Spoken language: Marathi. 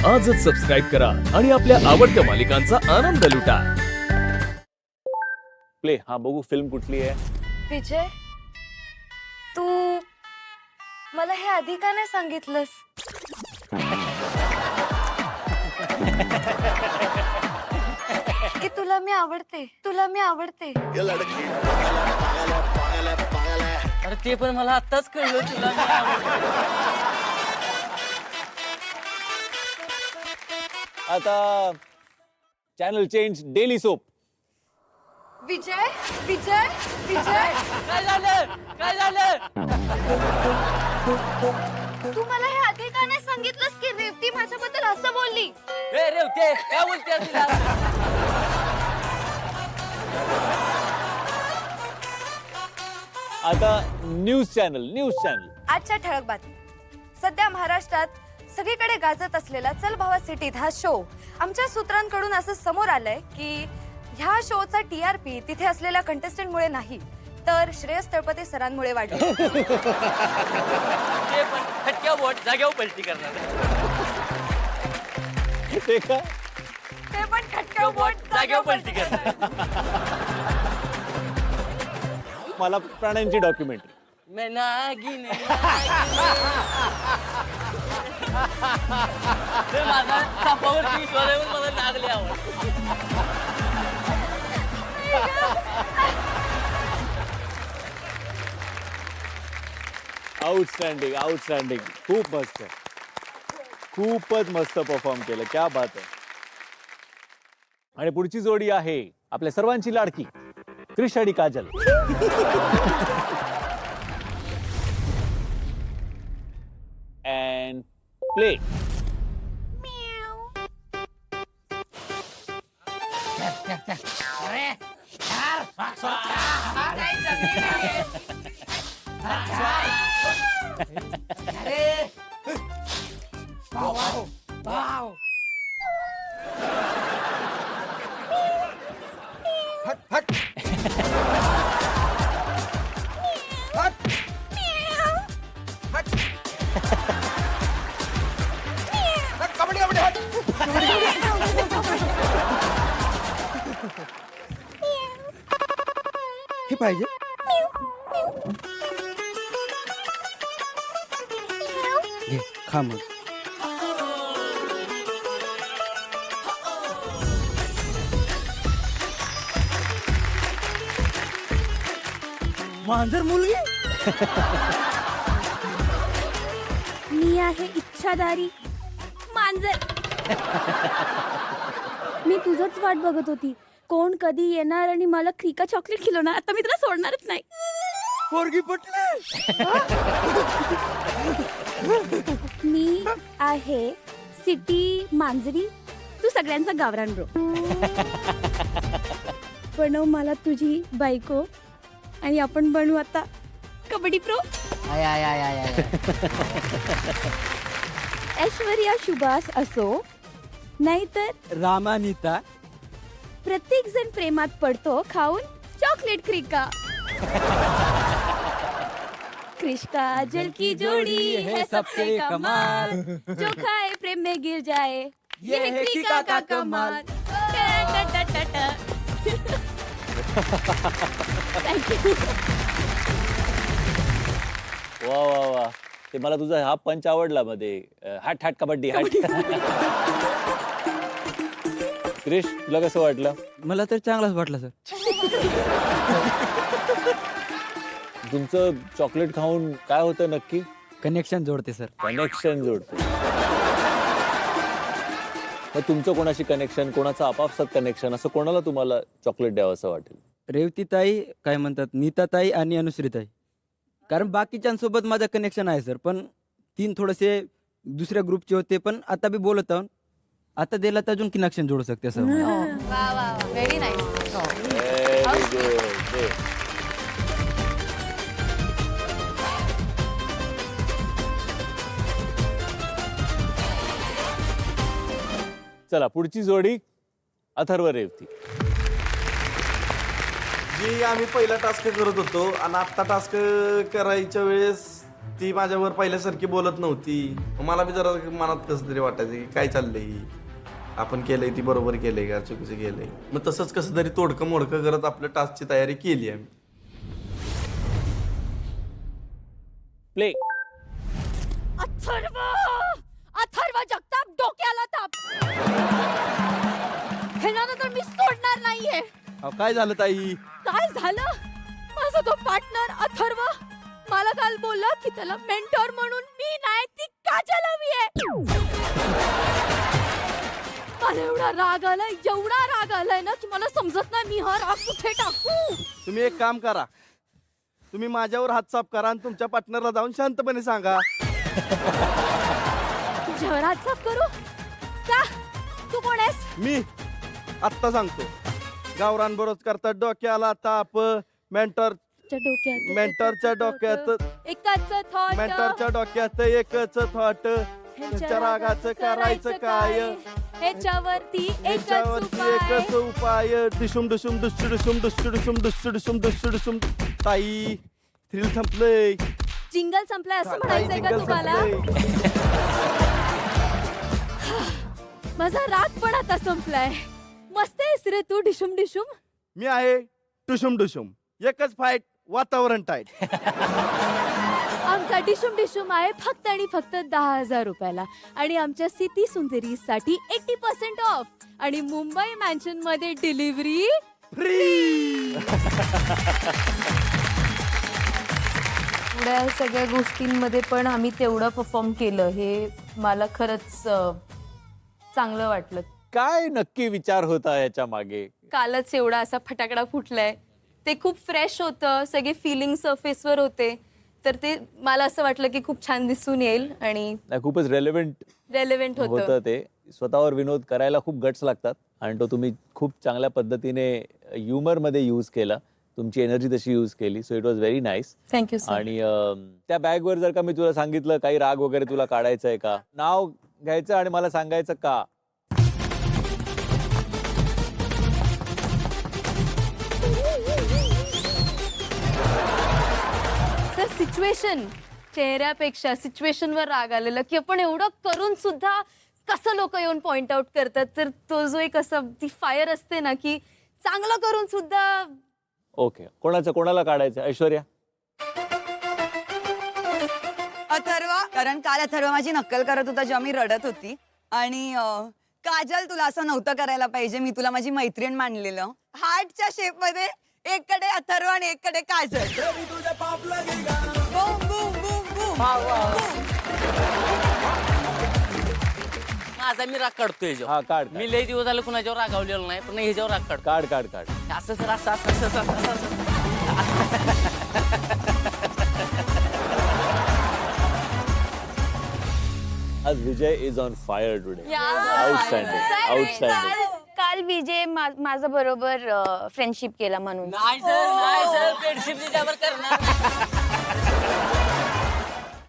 आजच सबस्क्राईब करा आणि आपल्या आवडत्या मालिकांचा आनंद लुटा. प्ले. हा बघू फिल्म कुठली आहे. विजय, तू मला हे आधी का नाही सांगितलंस? की तुला मी आवडते, तुला मी आवडते. अरे ते पण मला आत्ताच कळलं तुला मी आवडते. आता channel change. Daily soap. Vijay, Vijay, Vijay, काय झालं काय झालं? तू मला हे आधी का नाही सांगितलंस की रेवती माझ्याबद्दल असं बोलली? ए रेवते काय बोलते तुला? आता न्यूज चॅनल. आजच्या ठळक बातमी. सध्या महाराष्ट्रात सगळीकडे गाजत असलेला चल भावा सिटीत हा शो, आमच्या सूत्रांकडून असं समोर आलंय की ह्या शोचा TRP तिथे असलेल्या कंटेस्टंटमुळे नाही तर श्रेयस तळपते सरांमुळे वाढला. ते पण खटक्या बोट जाग्यावर पलटी करणार. ते का ते पण खटक्या बोट जाग्यावर पलटी करणार. मला प्राण्यांची डॉक्युमेंटरी. मैं नागिन माझा सापावरती विश्वासावर मला लागले आवड. आउटस्टँडिंग. खूपच मस्त परफॉर्म केलं. क्या बात आहे. आणि पुढची जोडी आहे आपल्या सर्वांची लाडकी क्रिश आणि काजल. And play. हे पाहिजे. घे खा मग. मांजर मुलगी. मी आहे इच्छाधारी मांजर. मी तुझंच वाट बघत होती. कोण कधी येणार आणि मला क्रिका चॉकलेट खिलवणार. आता मी तुला सोडणारच नाही. पोरगी पटली. मी आहे सिटी मांजरी. तू सगळ्यांचा गावरान ब्रो. बनव मला तुझी बायको आणि आपण बनू आता कबड्डी प्रो. ऐश्वर्या सुभाष असो नाहीतर रामानिता. प्रत्येक जण प्रेमात पडतो खाऊन चॉकलेट क्रिका. क्रिश काजल की जोड़ी है सबसे कमाल. जो खाए प्रेम में गिर जाए ये है क्रिका का कमाल. Thank you. वा. ते मला तुझा हा पंच आवडला मध्ये. Hat kabaddi hat. क्रिश तुला कसं वाटलं? मला तर चांगलाच वाटला सर. तुमचं चॉकलेट खाऊन काय होतं नक्की? कनेक्शन जोडते सर. कनेक्शन जोडते. मग तुमचं कोणाशी कनेक्शन, कोणाचं आपापसात कनेक्शन, असं कोणाला तुम्हाला चॉकलेट द्यावं असं वाटेल? रेवतीताई काय म्हणतात, नीताताई आणि अनुश्रीताई. कारण बाकीच्यांसोबत माझं कनेक्शन आहे सर, पण तीन थोडेसे दुसऱ्या ग्रुपचे होते, पण आता बी बोलत आहोत. आता दिला तर अजून कनेक्शन जोडू शकते sir. Very nice. Very good. चला पुढची जोडी अथर्व रेवती. जी आम्ही पहिला टास्क करत होतो आणि आत्ता टास्क करायच्या वेळेस ती माझ्यावर पहिल्यासारखी बोलत नव्हती. मग मला बी जरा मनात कसं तरी वाटायचं की काय चाललंय, आपण केलंय ती बरोबर केलंय का चुकीचं केलंय. मग तसंच कसं तरी तोडकं मोडकं करत आपल्या टास्कची तयारी केली आम्ही. प्ले. अथर्व अथर्व जगताप डोक्याला ताप. ह्याला तर मी सोडणार नाहीये. काय झालं ताई? काय झालं? माझा तो पार्टनर अथर्व मला काल बोलला की त्याला मेंटॉर म्हणून मी नाही ती काजल हवी आहे. मला एवढा राग आलाय ना की मला समजत नाही मी हा राग कुठे टाकू. तुम्ही एक काम करा, तुम्ही माझ्यावर हात साफ करा आणि तुमच्या पार्टनरला जाऊन शांतपणे सांगा. तुझ्यावर हात साफ करू का? तू कोण आहेस? मी आत्ता सांगतो. गावरान बरोच करतात डोक्याला ताप. मेंटरच्या डोक्यात एकच थॉट. मेंटरच्या डोक्यात एकच थॉट. ह्याच्या रागाचं करायचं काय? ह्याच्यावरती एकच उपाय. डिशुम डिशुम डुसू डिशुम डुसू डिशुम डुसू डिशुम डुसू डिशुम. ताई थ्रिल संपलंय. जिंगल संपलाय असं ताई म्हणायचंय का जिंगल तुम्हाला? संपलंय. माझा राग पण आता संपलाय. मस्त आहेस रे तू डिशुम डिशुम. मी आहे टुशुम डुशुम. एकच फाईट, वातावरण टाईट. आमचा डिशुम डिशुम आहे फक्त आणि फक्त 10,000 रुपयाला आणि आमच्या सिटी सुंदरीसाठी 80% ऑफ आणि मुंबई मॅन्शन मध्ये डिलिव्हरी फ्री. एवढ्या सगळ्या गोष्टींमध्ये पण आम्ही तेवढं परफॉर्म केलं हे मला खरंच चांगलं वाटलं. काय नक्की विचार होता याच्या मागे? कालच एवढा असा फटाकडा फुटलाय. ते खूप फ्रेश होतं, सगळे फिलिंग सरफेसवर होते, तर ते मला असं वाटलं की खूप छान दिसून येईल आणि नाही, खूपच रेलेव्हेंट होतं. होतं ते. स्वतःवर विनोद करायला खूप गट्स लागतात आणि तो तुम्ही खूप चांगल्या पद्धतीने ह्युमर मध्ये यूज केला. तुमची एनर्जी तशी यूज केली. So it was very nice. Thank you. आणि त्या बॅगवर जर का मी तुला सांगितलं काही राग वगैरे तुला काढायचं आहे का, नाव घ्यायचं आणि मला सांगायचं का. सर सिच्युएशन चेहऱ्यापेक्षा सिच्युएशनवर राग आलेला की आपण एवढं करून सुद्धा कसं लोक येऊन पॉइंट आउट करतात. तर तो जो एक असा ती फायर असते ना की चांगलं करून सुद्धा. ओके, कोणाला काढायचं? ऐश्वर्या. अथर्व, कारण काल अथर्व माझी नक्कल करत होता जेव्हा मी रडत होती. आणि काजल, तुला असं नव्हतं करायला पाहिजे. मी तुला माझी मैत्रीण मानलेलं. हार्टच्या शेप मध्ये एककडे अथर्व आणि एककडे Kajal. Boom, boom, boom, boom. माझा मी राग काढतोय ह्याच्यावर. हा, काढ. मी लय दिवस झाले कुणाच्यावर रागावलेलो नाही, पण ह्याच्यावर राग काढतो. काढ. असं सर असं. आज Vijay is on fire today. Outstanding. काल विजय माझा बरोबर फ्रेंडशिप केला म्हणून. नाही सर, फ्रेंडशिप त्याच्यावर करणार.